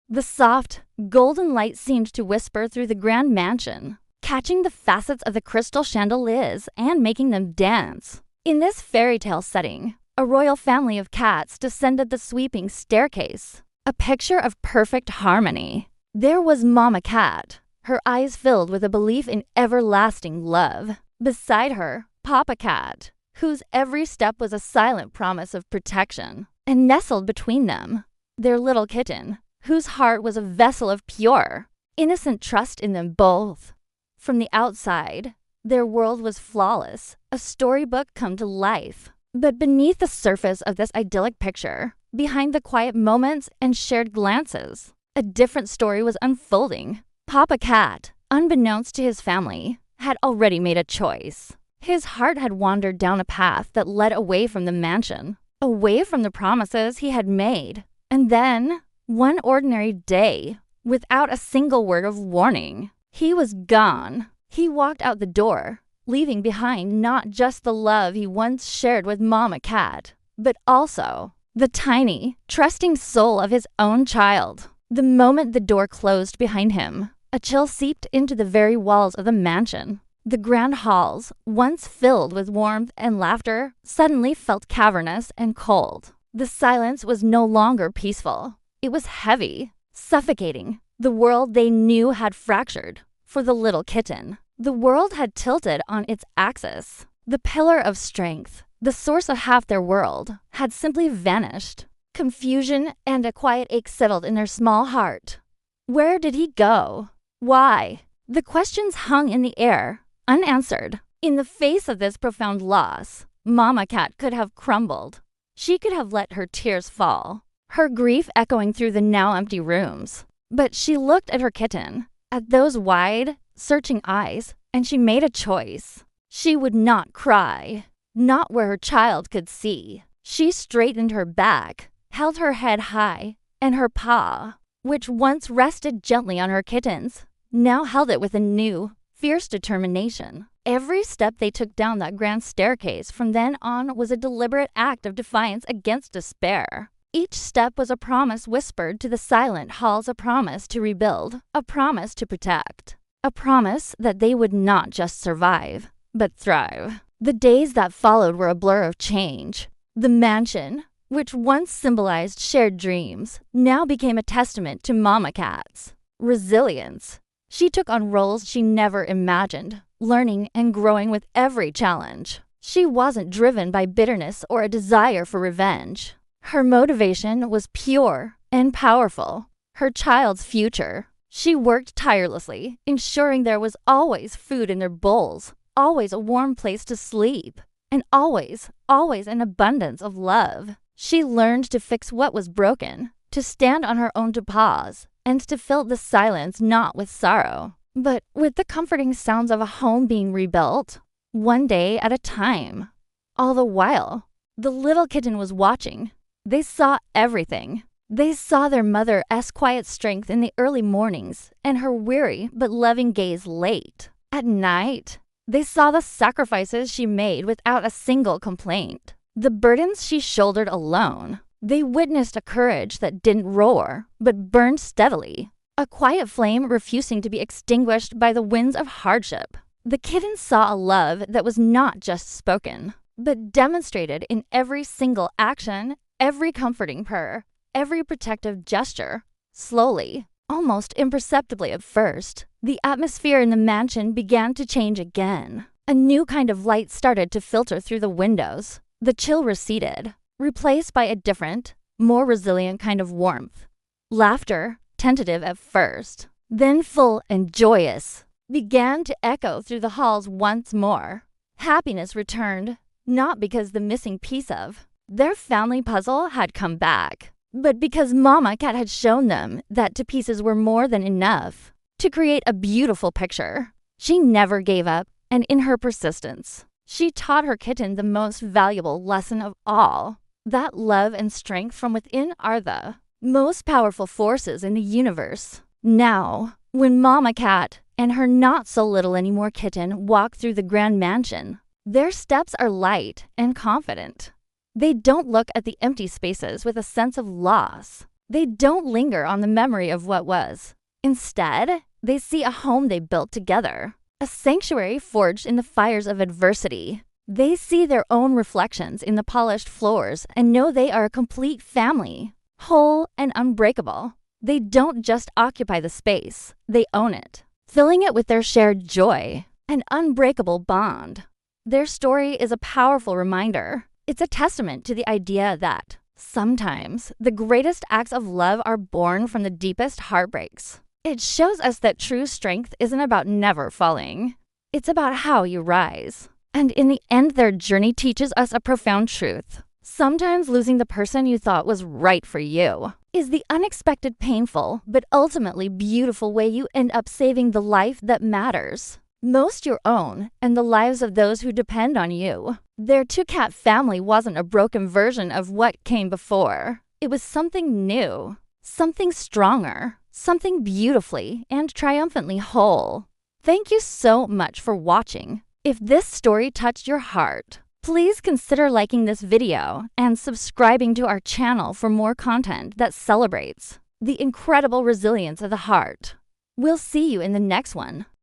The soft, golden light seemed to whisper through the grand mansion, catching the facets of the crystal chandeliers and making them dance. In this fairy tale setting, a royal family of cats descended the sweeping staircase, a picture of perfect harmony. There was Mama Cat, her eyes filled with a belief in everlasting love. Beside her, Papa Cat, whose every step was a silent promise of protection. And nestled between them, their little kitten, whose heart was a vessel of pure, innocent trust in them both. From the outside, their world was flawless, a storybook come to life. But beneath the surface of this idyllic picture, behind the quiet moments and shared glances, a different story was unfolding. Papa Cat, unbeknownst to his family, had already made a choice. His heart had wandered down a path that led away from the mansion, away from the promises he had made. And then, one ordinary day, without a single word of warning, he was gone. He walked out the door, leaving behind not just the love he once shared with Mama Cat, but also the tiny, trusting soul of his own child. The moment the door closed behind him, a chill seeped into the very walls of the mansion. The grand halls, once filled with warmth and laughter, suddenly felt cavernous and cold. The silence was no longer peaceful. It was heavy, suffocating. The world they knew had fractured. For the little kitten, the world had tilted on its axis. The pillar of strength, the source of half their world, had simply vanished. Confusion and a quiet ache settled in their small heart. Where did he go? Why? The questions hung in the air, unanswered. In the face of this profound loss, Mama Cat could have crumbled. She could have let her tears fall, her grief echoing through the now empty rooms. But she looked at her kitten, at those wide, searching eyes, and she made a choice. She would not cry, not where her child could see. She straightened her back, held her head high, and her paw, which once rested gently on her kitten's, now held it with a new, fierce determination. Every step they took down that grand staircase from then on was a deliberate act of defiance against despair. Each step was a promise whispered to the silent halls, a promise to rebuild, a promise to protect, a promise that they would not just survive, but thrive. The days that followed were a blur of change. The mansion, which once symbolized shared dreams, now became a testament to Mama Cat's resilience. She took on roles she never imagined, learning and growing with every challenge. She wasn't driven by bitterness or a desire for revenge. Her motivation was pure and powerful, her child's future. She worked tirelessly, ensuring there was always food in their bowls, always a warm place to sleep, and always an abundance of love. She learned to fix what was broken, to stand on her own two paws, and to fill the silence not with sorrow, but with the comforting sounds of a home being rebuilt, one day at a time. All the while, the little kitten was watching. They saw everything. They saw their mother's quiet strength in the early mornings and her weary but loving gaze late. At night, they saw the sacrifices she made without a single complaint, the burdens she shouldered alone. They witnessed a courage that didn't roar, but burned steadily, a quiet flame refusing to be extinguished by the winds of hardship. The kitten saw a love that was not just spoken, but demonstrated in every single action, every comforting purr, every protective gesture. Slowly, almost imperceptibly at first, the atmosphere in the mansion began to change again. A new kind of light started to filter through the windows. The chill receded, replaced by a different, more resilient kind of warmth. Laughter, tentative at first, then full and joyous, began to echo through the halls once more. Happiness returned, not because the missing piece of their family puzzle had come back, but because Mama Cat had shown them that two pieces were more than enough to create a beautiful picture. She never gave up, and in her persistence, she taught her kitten the most valuable lesson of all, that love and strength from within are the most powerful forces in the universe. Now, when Mama Cat and her not-so-little anymore kitten walk through the grand mansion, their steps are light and confident. They don't look at the empty spaces with a sense of loss. They don't linger on the memory of what was. Instead, they see a home they built together, a sanctuary forged in the fires of adversity. They see their own reflections in the polished floors and know they are a complete family, whole and unbreakable. They don't just occupy the space, they own it, filling it with their shared joy, an unbreakable bond. Their story is a powerful reminder. It's a testament to the idea that sometimes the greatest acts of love are born from the deepest heartbreaks. It shows us that true strength isn't about never falling. It's about how you rise. And in the end, their journey teaches us a profound truth. Sometimes losing the person you thought was right for you is the unexpected, painful, but ultimately beautiful way you end up saving the life that matters. Most your own, and the lives of those who depend on you. Their two-cat family wasn't a broken version of what came before. It was something new, something stronger, something beautifully and triumphantly whole. Thank you so much for watching. If this story touched your heart, please consider liking this video and subscribing to our channel for more content that celebrates the incredible resilience of the heart. We'll see you in the next one.